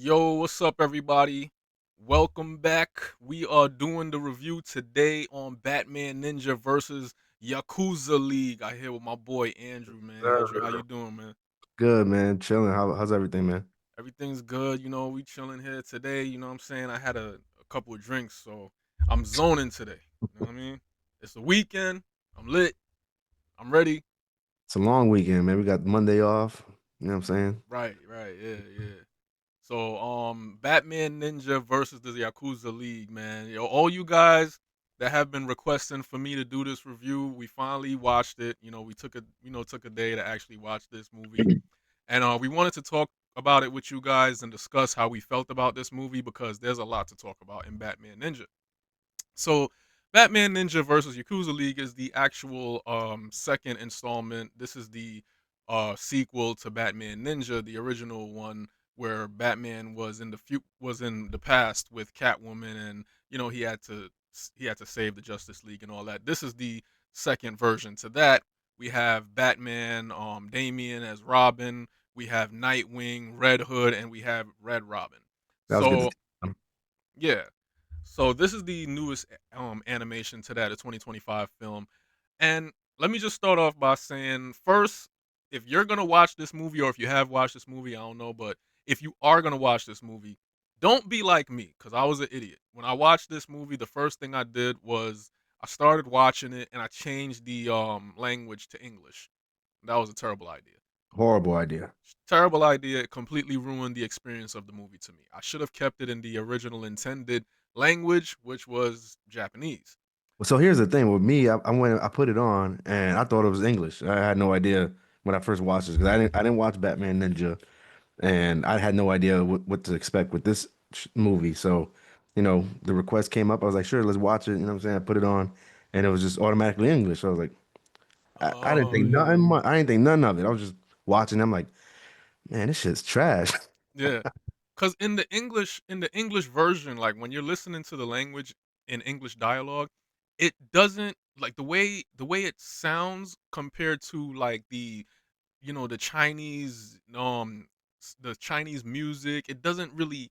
Yo, what's up, everybody? Welcome back. We are doing the review today on Batman Ninja versus Yakuza League. I here with my boy Andrew, man. Andrew, how you doing, man? Good, man. Chilling. How's everything, man? Everything's good. We chilling here today. You know what I'm saying? I had a couple of drinks, so I'm zoning today. You know what I mean? It's the weekend. I'm lit. I'm ready. It's a long weekend, man. We got Monday off. You know what I'm saying? Right, right, yeah. So, Batman Ninja versus the Yakuza League, man. Yo, all you guys that have been requesting for me to do this review, we finally watched it. We took a day to actually watch this movie, and we wanted to talk about it with you guys and discuss how we felt about this movie because there's a lot to talk about in Batman Ninja. So, Batman Ninja versus Yakuza League is the actual second installment. This is the sequel to Batman Ninja, the original one where Batman was in the past with Catwoman, and he had to save the Justice League and all that. This is the second version to that. We have Batman, Damian as Robin. We have Nightwing, Red Hood, and we have Red Robin. That was good to So see. Um, yeah, so this is the newest animation to that, a 2025 film. And let me just start off by saying first, if you're gonna watch this movie, or if you have watched this movie, I don't know, but if you are gonna watch this movie, don't be like me, because I was an idiot. When I watched this movie, the first thing I did was I started watching it and I changed the language to English. That was a terrible idea. Horrible idea. Terrible idea. It completely ruined the experience of the movie to me. I should have kept it in the original intended language, which was Japanese. So here's the thing with me. I put it on, and I thought it was English. I had no idea when I first watched this because I didn't watch Batman Ninja, and I had no idea what to expect with this movie. So, the request came up. I was like, sure, let's watch it. You know what I'm saying? I put it on, and it was just automatically English. So I was like, I didn't Oh think yeah, nothing. I didn't think none of it. I was just watching. I'm like, man, this shit's trash. yeah. Cause in the English version, like when you're listening to the language in English dialogue, it doesn't like the way it sounds compared to like the Chinese music. It doesn't really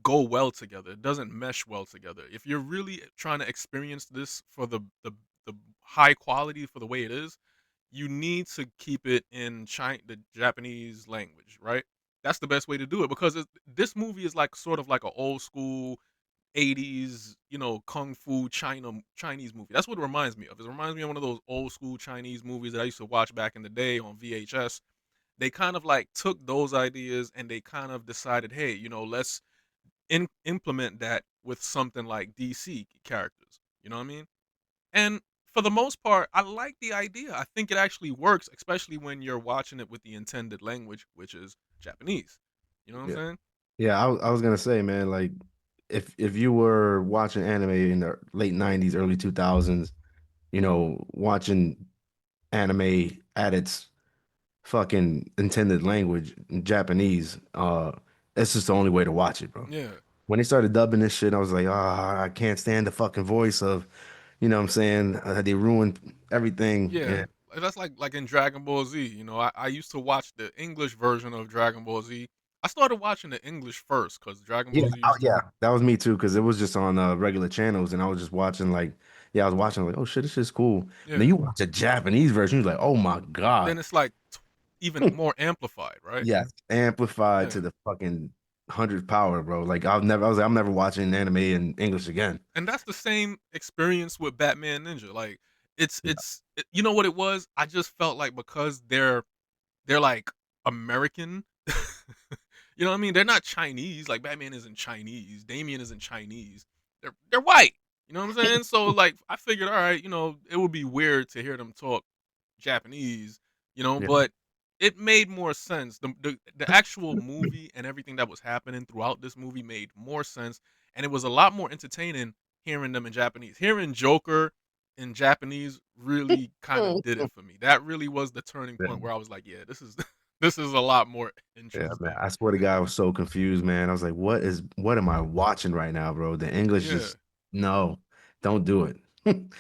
go well together. It doesn't mesh well together. If you're really trying to experience this for the high quality for the way it is, you need to keep it in the Japanese language, right? That's the best way to do it because this movie is like sort of like an old school 80s, kung fu Chinese movie. That's what it reminds me of. It reminds me of one of those old school Chinese movies that I used to watch back in the day on VHS. They kind of like took those ideas and they kind of decided, hey, let's implement that with something like DC characters. You know what I mean? And for the most part, I like the idea. I think it actually works, especially when you're watching it with the intended language, which is Japanese. You know what I'm Yeah. saying? Yeah, I was gonna say, man, like if you were watching anime in the late 90s, early 2000s, watching anime at its fucking intended language, Japanese, it's just the only way to watch it, bro. Yeah. When they started dubbing this shit, I was like, I can't stand the fucking voice of, what I'm saying? They ruined everything. Yeah, And that's like in Dragon Ball Z. I used to watch the English version of Dragon Ball Z. I started watching the English first because Dragon yeah, Ball Z used to. yeah, that was me too, because it was just on regular channels, and I was just watching like, yeah, I was watching like, oh shit, this is cool. And then Yeah, you watch a Japanese version, you're like, oh my God. then it's like even more amplified, right? Yes, amplified Yeah, to the fucking hundredth power, bro. Like I was like, I'm never watching anime in English again. and that's the same experience with Batman Ninja. Like Yeah, you know what it was? I just felt like because they're like American. You know what I mean? They're not Chinese. Like Batman isn't Chinese. Damian isn't Chinese. They're white. You know what I'm saying? So like I figured, all right, it would be weird to hear them talk Japanese, yeah, but it made more sense. The actual movie and everything that was happening throughout this movie made more sense, and it was a lot more entertaining hearing them in Japanese. Hearing Joker in Japanese really kind of did it for me. That really was the turning yeah, point where I was like, yeah, this is this is a lot more yeah, man. interesting. I swear to God, I was so confused, man. I was like, what am I watching right now, bro? The English Yeah. just no, don't do it.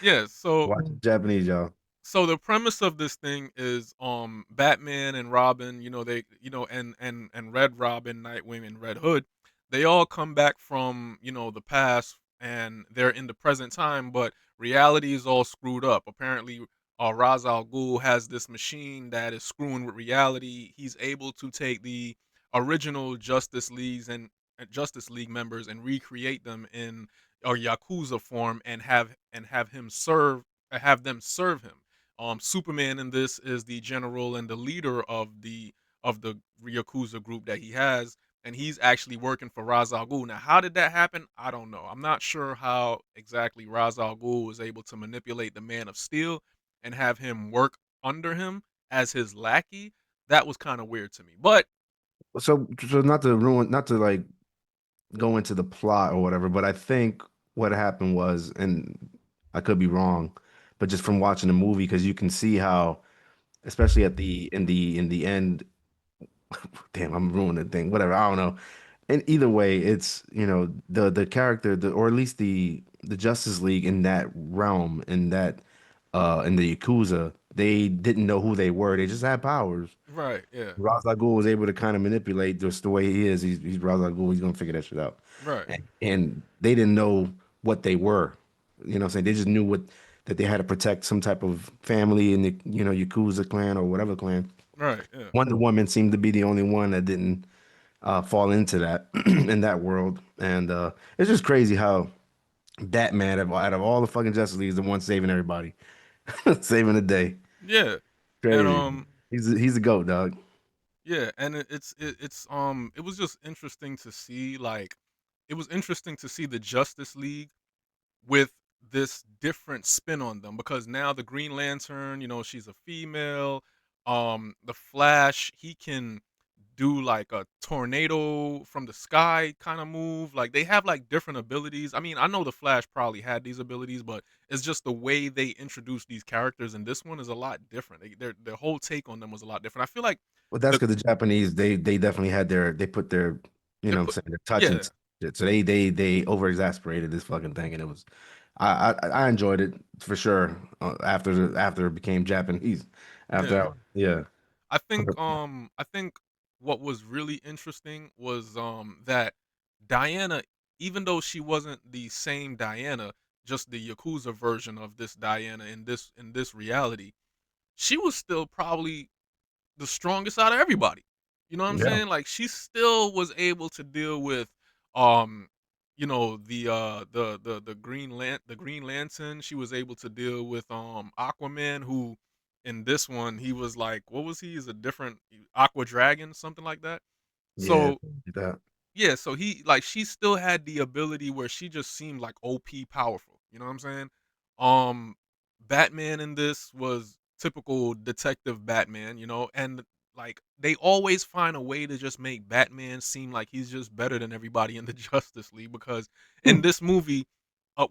Yeah, so Watch Japanese, y'all. So the premise of this thing is Batman and Robin, they and Red Robin, Nightwing and Red Hood, they all come back from, the past and they're in the present time, but reality is all screwed up. Apparently Ra's al Ghul has this machine that is screwing with reality. He's able to take the original Justice League members and recreate them in a Yakuza form and have them serve him. Superman in this is the general and the leader of the Yakuza group that he has, and he's actually working for Ra's al Ghul. Now, how did that happen? I don't know. I'm not sure how exactly Ra's al Ghul was able to manipulate the Man of Steel and have him work under him as his lackey. That was kind of weird to me. But So not to ruin, not to like go into the plot or whatever, but I think what happened was, and I could be wrong, but just from watching the movie, because you can see how, especially at the in the end, damn, I'm ruining the thing. Whatever, I don't know. And either way, it's the character, or at least the Justice League in that realm, in the Yakuza, they didn't know who they were. They just had powers. right, yeah, Ra's al Ghul was able to kind of manipulate just the way he is. He's Ra's al Ghul. He's gonna figure that shit out. right, And they didn't know what they were. You know what I'm saying? They just knew that they had to protect some type of family in the Yakuza clan or whatever clan. right, yeah, Wonder Woman seemed to be the only one that didn't fall into that in that world. And it's just crazy how Batman, out of all the fucking Justice League, is the one saving everybody, saving the day. yeah, and Crazy. He's a goat, dog. yeah, and it was just interesting to see, like, it was interesting to see the Justice League with this different spin on them, because now the Green Lantern, she's a female. The Flash, he can do like a tornado from the sky kind of move. Like, they have like different abilities. I mean, I know the Flash probably had these abilities, but it's just the way they introduce these characters in this one is a lot different. Their whole take on them was a lot different. I feel like Well, that's the because the Japanese they definitely had they put their they what I'm put saying, their touch yeah, and shit. So they over exasperated this fucking thing, and it was I enjoyed it for sure after it became Japanese. yeah. Yeah. I think what was really interesting was that Diana, even though she wasn't the same Diana, just the Yakuza version of this Diana in this reality, she was still probably the strongest out of everybody. You know what I'm Yeah. saying? Like, she still was able to deal with um the Green Lantern. She was able to deal with Aquaman, who in this one he was like, what was he? He's a different Aqua Dragon, something like that. Yeah. So That. yeah, so she still had the ability where she just seemed like OP powerful. You know what I'm saying? Um Batman in this was typical detective Batman, and like they always find a way to just make Batman seem like he's just better than everybody in the Justice League, because in this movie,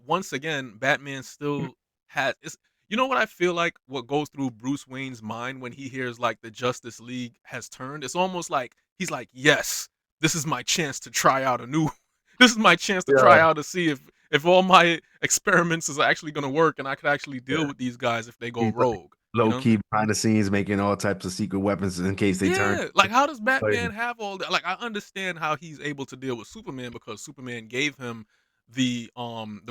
once again, Batman still has it's what I feel like what goes through Bruce Wayne's mind when he hears like the Justice League has turned. It's almost like he's like, "Yes, this is my chance to try out a new this is my chance to try Yeah. out to see if all my experiments is actually going to work and I could actually deal Yeah. with these guys if they go He's like rogue, you low know?" key behind the scenes making all types of secret weapons in case they turn. Yeah, like, how does Crazy. Batman have all that? Like, I understand how he's able to deal with Superman because Superman gave him the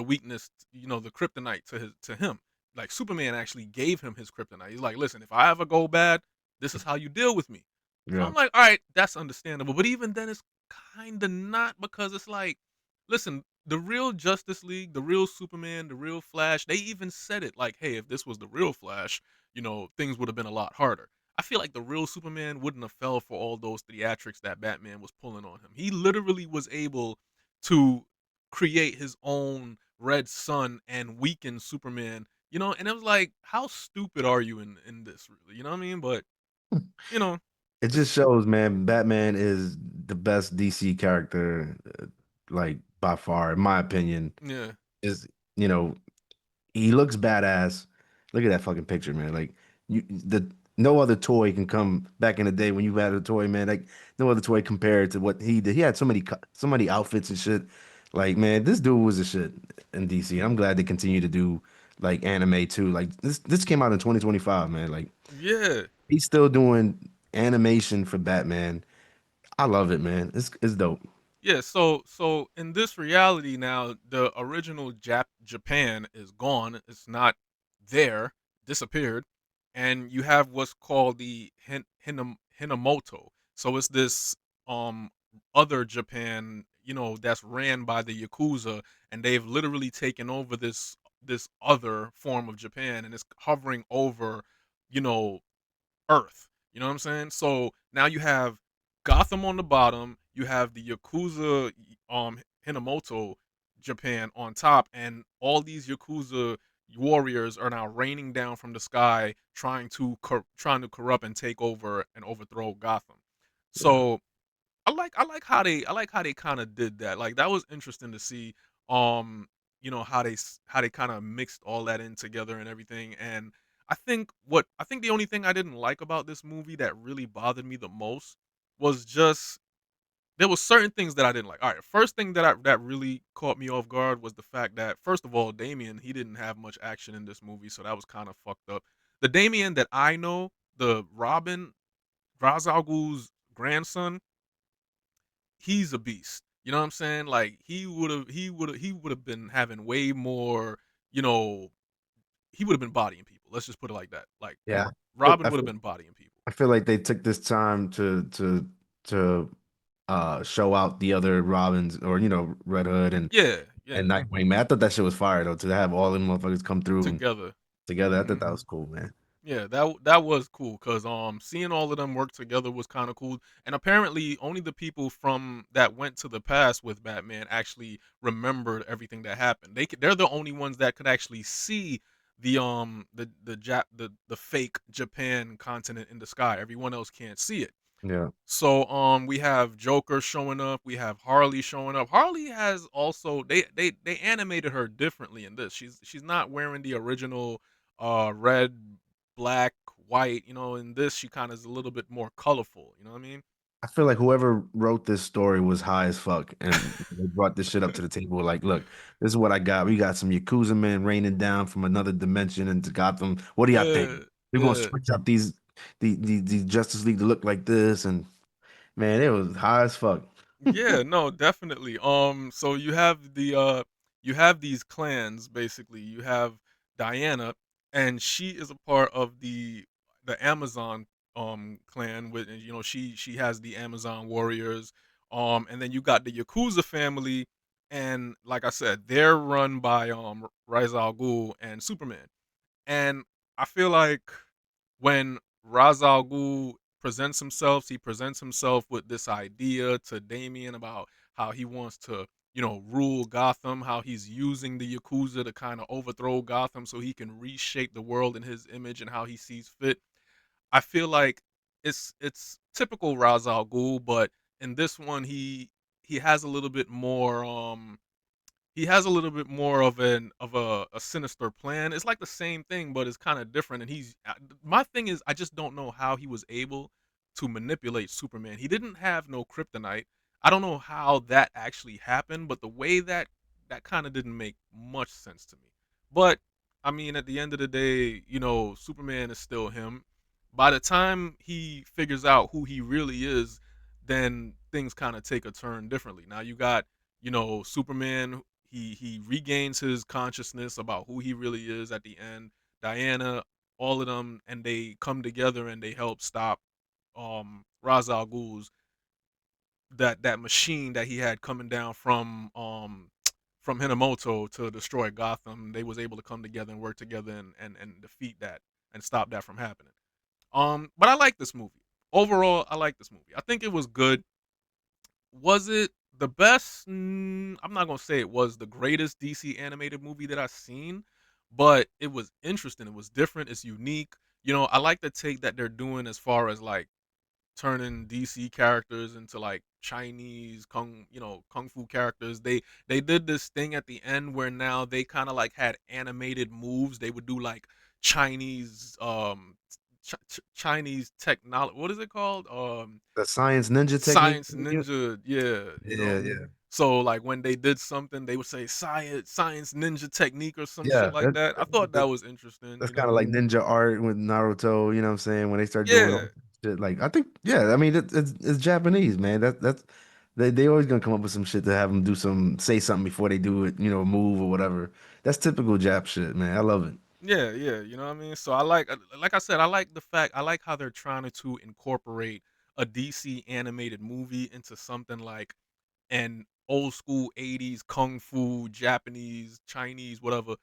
weakness, the kryptonite to him. Like, Superman actually gave him his kryptonite. He's like, "Listen, if I ever go bad, this is how you deal with me." So Yeah. I'm like, "All right, that's understandable." But even then it's kind of not, because it's like, listen, the real Justice League, the real Superman, the real Flash, they even said it like, "Hey, if this was the real Flash, things would have been a lot harder." I feel like the real Superman wouldn't have fell for all those theatrics that Batman was pulling on him. He literally was able to create his own red sun and weaken Superman, and it was like, how stupid are you in this, really? You know what I mean? But, you know, It it's just shows, man, Batman is the best DC character, like by far, in my opinion. yeah. Is you know he looks badass. Look at that fucking picture, man. Like no other toy can come back in the day when you had a toy, man. Like no other toy compared to what he did. He had so many outfits and shit. Like man, this dude was a shit in DC. I'm glad they continue to do like anime too. Like this came out in 2025, man. Like Yeah. he's still doing animation for Batman. I love it, man. It's dope. Yeah, so in this reality now, the original Japan is gone. It's not there, disappeared, and you have what's called the Hinamoto. So it's this um other Japan, that's ran by the Yakuza, and they've literally taken over this other form of Japan, and it's hovering over, you know, Earth. You know what I'm saying? So now you have Gotham on the bottom, you have the Yakuza Hinamoto Japan on top, and all these Yakuza warriors are now raining down from the sky, trying to corrupt and take over and overthrow Gotham. Yeah. So I like how they kind of did that. Like that was interesting to see. How they kind of mixed all that in together and everything. And I think the only thing I didn't like about this movie that really bothered me the most was just there was certain things that I didn't like. All right, first thing that really caught me off guard was the fact that first of all, Damien, he didn't have much action in this movie, so that was kind of fucked up. The Damien that I know, the Robin Ra's al Ghul's grandson, he's a beast. You know what I'm saying? Like he would have been having way more, you know, he would have been bodying people. Let's just put it like that. Like Yeah. But Robin I would have feel, been bodying people. I feel like they took this time to show out the other Robins or Red Hood Yeah, and yeah. Nightwing. Man, I thought that shit was fire though. To have all them motherfuckers come through and Together. together, I thought Mhm. that was cool, man. Yeah, that was cool cuz seeing all of them work together was kind of cool. And apparently only the people from that went to the past with Batman actually remembered everything that happened. They're the only ones that could actually see the fake Japan continent in the sky. Everyone else can't see it. Yeah. So we have Joker showing up, we have Harley showing up. Harley has also they animated her differently in this. She's not wearing the original red, black, white, in this she kind of is a little bit more colorful, you know what I mean? I feel like whoever wrote this story was high as fuck, and they brought this shit up to the table. Like, look, this is what I got. We got some Yakuza men raining down from another dimension into Gotham. What do y'all think? Yeah, We're gonna yeah. switch up the Justice League to look like this, and man, it was high as fuck. Yeah, no, definitely. So you have these clans basically. You have Diana, and she is a part of the Amazon clan with, and, she has the Amazon warriors. And then you got the Yakuza family, and like I said, they're run by Ra's al Ghul and Superman. And I feel like when Ra's al Ghul he presents himself with this idea to Damien about how he wants to, rule Gotham, how he's using the Yakuza to kind of overthrow Gotham so he can reshape the world in his image and how he sees fit. I feel like it's typical Ra's al Ghul, but in this one he has a little bit more he has a little bit more of a sinister plan. It's like the same thing, but it's kind of different. And my thing is, I just don't know how he was able to manipulate Superman. He didn't have no kryptonite. I don't know how that actually happened, but the way that kind of didn't make much sense to me. But I mean, at the end of the day, Superman is still him. By the time he figures out who he really is, then things kind of take a turn differently. Now you got, Superman, he regains his consciousness about who he really is at the end. Diana, all of them, and they come together and they help stop Ra's al Ghul's that machine that he had coming down from Hinamoto to destroy Gotham. They was able to come together and work together and defeat that and stop that from happening. But I like this movie. Overall, I like this movie. I think it was good. Was it the best? I'm not gonna say it was the greatest DC animated movie that I've seen, but it was interesting. It was different. It's unique. I like the take that they're doing as far as like turning DC characters into like Chinese kung fu characters. They did this thing at the end where now they kind of like had animated moves. They would do like Chinese Chinese technology. What is it called? The Science Ninja technique. Science ninja, yeah, Yeah, yeah. So like when they did something, they would say science ninja technique or some shit Yeah, like that. I thought that was interesting, that's you kind know. of like ninja art with Naruto, you know what I'm saying? When they start doing all Yeah, that shit, like I think, yeah, I mean it's Japanese, man. That's they always gonna come up with some shit to have them do some say something before they do it, you know, move or whatever. That's typical Jap shit, man. I love it. yeah, yeah. You know what I mean. So like I said, I like how they're trying to incorporate a DC animated movie into something like an old school 80s kung fu, Japanese, Chinese, whatever,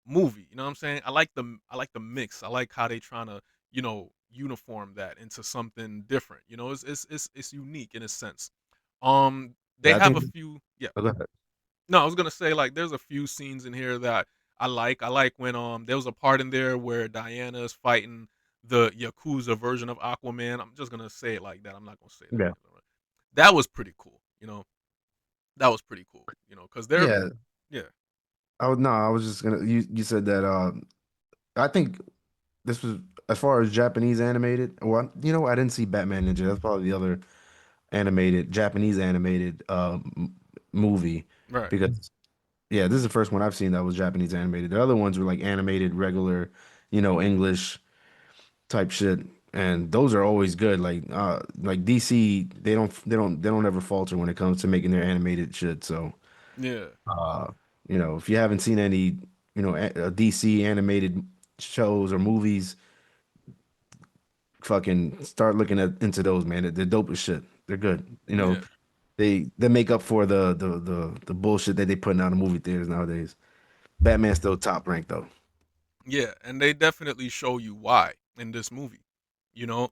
movie. You know what I'm saying? I like the mix. I like how they trying to, uniform that into something different. It's unique in a sense. They Yeah, I have think. a few yeah. Oh, go ahead. No, I was gonna say like there's a few scenes in here that I like. I like when there was a part in there where Diana is fighting the Yakuza version of Aquaman. I'm just gonna say it like that. I'm not gonna say that. Yeah, That was pretty cool. That was pretty cool. Because they're yeah. yeah, No, I was just gonna. You said that. I think this was as far as Japanese animated. Well, you know, I didn't see Batman Ninja. That's probably the other animated Japanese animated movie right. because yeah, this is the first one I've seen that was Japanese animated. The other ones were like animated, regular, you know, English type shit, and those are always good. Like DC, they don't ever falter when it comes to making their animated shit. So, Yeah, uh, you know, if you haven't seen any, you know, DC animated shows or movies, fucking start looking at into those, man. They're dope as shit. They're good. You know, yeah, they make up for the bullshit that they putting out in movie theaters nowadays. Batman's still top ranked though. yeah, and they definitely show you why in this movie. You know,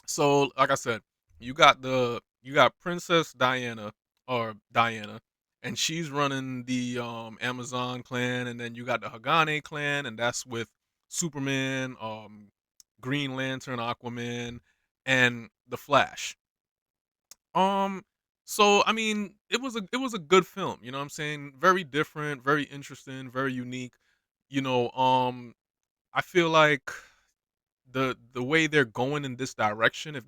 so like I said, you got Princess Diana or Diana, and she's running the Amazon clan, and then you got the Hagane clan, and that's with Superman, Green Lantern, Aquaman, and the Flash. Um, so I mean, it was a good film. You know what I'm saying? Very different, very interesting, very unique. You know, I feel like the way they're going in this direction, if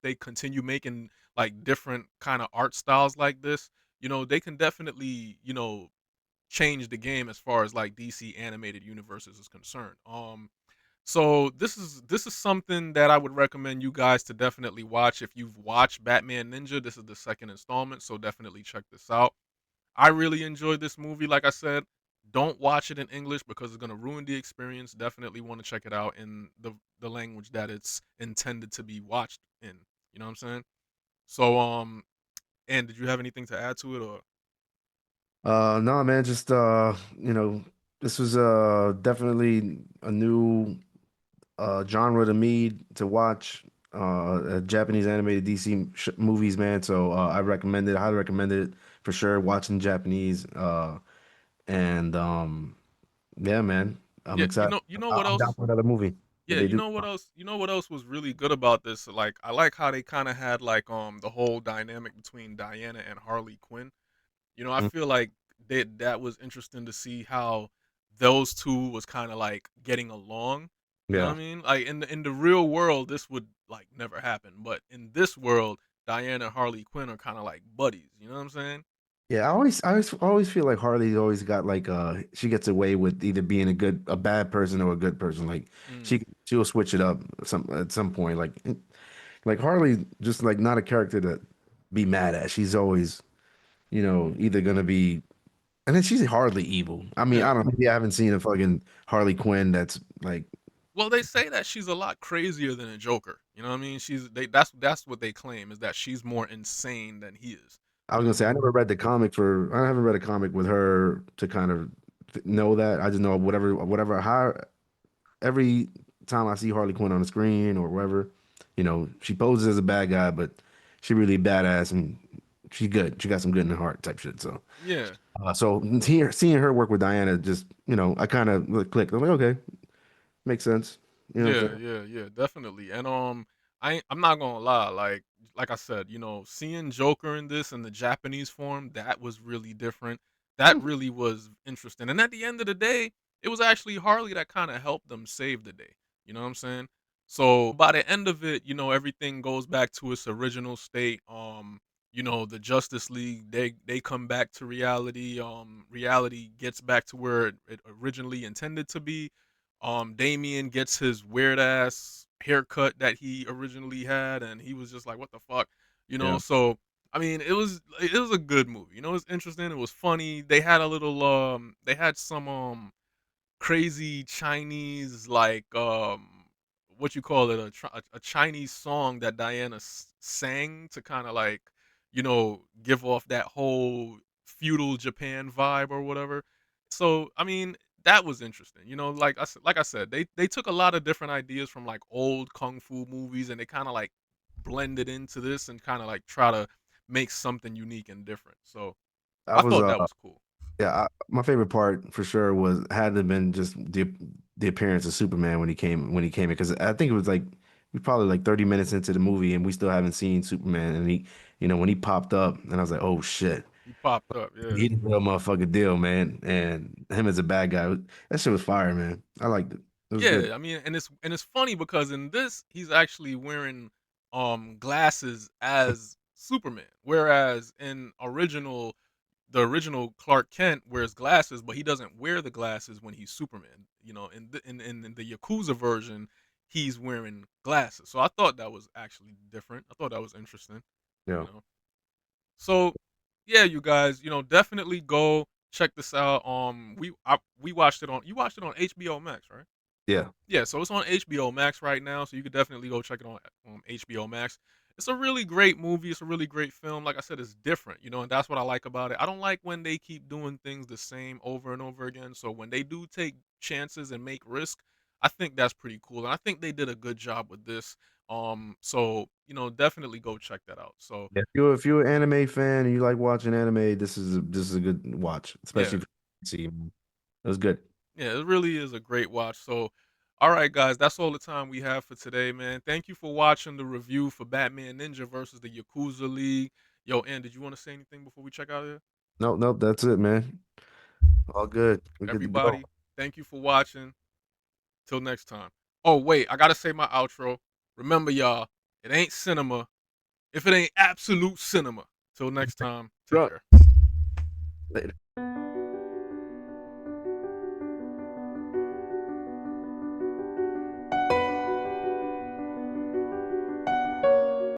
they continue making like different kind of art styles like this, they can definitely change the game as far as like DC animated universes is concerned. So this is something that I would recommend you guys to definitely watch. If you've watched Batman Ninja, this is the second installment, so definitely check this out. I really enjoyed this movie. Like I said, don't watch it in English because it's gonna ruin the experience. Definitely want to check it out in the language that it's intended to be watched in. You know what I'm saying? So and did you have anything to add to it or? No, man, just you know, this was definitely a new genre to me to watch. Japanese animated DC sh movies, man. So I recommend it. I highly recommend it for sure. Watching Japanese, and yeah, man, I'm Yeah, excited. you know what I'm down else? for another movie if Yeah, they you do. know what else? You know what else was really good about this? Like I like how they kind of had like the whole dynamic between Diana and Harley Quinn. I Mm, feel like that was interesting to see how those two was kind of like getting along. You know what yeah. I mean? Like in the real world, this would like never happen, but in this world, Diana and Harley Quinn are kind of like buddies. You know what I'm saying? Yeah, I always feel like Harley's always got like she gets away with either being a bad person or a good person. Like Mm, she'll switch it up at some point. Like Harley just like not a character to be mad at. She's always, you know, either gonna be and then she's hardly evil. I mean, I yeah. don't know. Maybe I haven't seen a fucking Harley Quinn that's like Well, they say that she's a lot crazier than a Joker. You know what I mean? That's what they claim is that she's more insane than he is. I You was know gonna what I say mean? I haven't read a comic with her to kind of know that. I just know whatever how every time I see Harley Quinn on the screen or wherever, you know, she poses as a bad guy, but she really badass and she's good. She got some good in her heart type shit. So, Yeah. seeing her work with Diana, just you know, I kind of clicked. I'm like, okay, makes sense. You know what I'm Yeah, saying? yeah, yeah, definitely. And I'm not gonna lie, like I said, seeing Joker in this in the Japanese form, that was really different. That Hmm. really was interesting. And at the end of the day, it was actually Harley that kind of helped them save the day. You know what I'm saying? So by the end of it, everything goes back to its original state. the Justice League, they come back to reality. Reality gets back to where it originally intended to be. Damian gets his weird ass haircut that he originally had, and he was just like, "What the fuck," Yeah. So I mean, it was a good movie. It was interesting. It was funny. They had a little they had some crazy Chinese, like, what you call it, a Chinese song that Diana sang to kind of like, give off that whole feudal Japan vibe or whatever. So I mean, that was interesting. Like I said, they took a lot of different ideas from like old kung fu movies, and they kind of like blended into this and kind of like try to make something unique and different. So I I was thought that was cool. Yeah, my favorite part for sure was had to have been just the appearance of Superman when he came in, because I think it was like we probably like 30 minutes into the movie and we still haven't seen Superman, and he, when he popped up, and I was like, oh shit, He popped up, yeah. he the real motherfucking deal, man. And him as a bad guy, that shit was fire, man. I liked it. It was good. Yeah, I mean, and it's funny because in this he's actually wearing glasses as Superman, whereas in the original Clark Kent wears glasses, but he doesn't wear the glasses when he's Superman. In the Yakuza version, he's wearing glasses. So I thought that was actually different. I thought that was interesting. You Yeah, know. So yeah, you guys, definitely go check this out. We watched it on you watched it on HBO Max, right? yeah, Yeah, so it's on HBO Max right now, so you could definitely go check it on HBO Max. It's a really great movie. It's a really great film. Like I said, it's different, and that's what I like about it. I don't like when they keep doing things the same over and over again. So when they do take chances and make risk, I think that's pretty cool. And I think they did a good job with this. So definitely go check that out. So yeah. If you're an anime fan and you like watching anime, this is a good watch, especially yeah, if you see. It was good. yeah, it really is a great watch. So, all right, guys, that's all the time we have for today, man. Thank you for watching the review for Batman Ninja versus the Yakuza League. Yo, Ann, did you want to say anything before we check out here? Nope, nope, that's it, man. All good. We're good to go. Everybody, thank you for watching. Till next time. Oh, wait, I got to say my outro. Remember, y'all, it ain't cinema if it ain't absolute cinema. Till next time, take Drunk. care. Later.